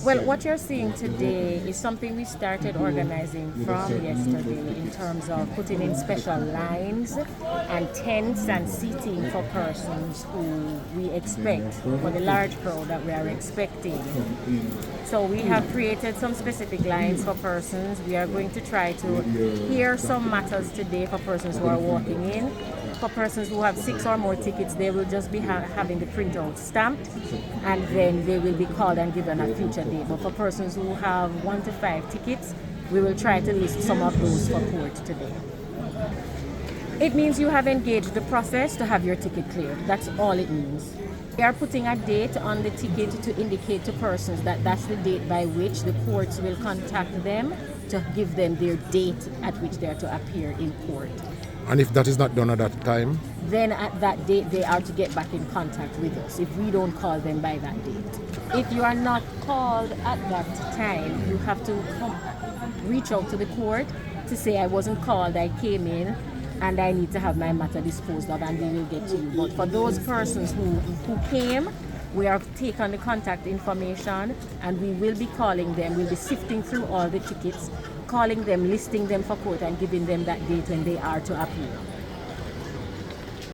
Well, what you're seeing today is something we started organizing from yesterday in terms of putting in special lines and tents and seating for persons who we expect, for the large crowd that we are expecting. So we have created some specific lines for persons. We are going to try to hear some matters today for persons who are walking in. For persons who have 6 or more tickets, they will just be having the printout stamped, and then they will be called and given a future date. But for persons who have 1 to 5 tickets, we will try to list some of those for court today. It means you have engaged the process to have your ticket cleared. That's all it means. We are putting a date on the ticket to indicate to persons that that's the date by which the courts will contact them to give them their date at which they are to appear in court. And if that is not done at that time? Then at that date, they are to get back in contact with us if we don't call them by that date. If you are not called at that time, you have to reach out to the court to say, I wasn't called, I came in, and I need to have my matter disposed of, and we will get to you. But for those persons who came, we have taken the contact information, and we will be calling them. We'll be sifting through all the tickets, calling them, listing them for court, and giving them that date when they are to appear.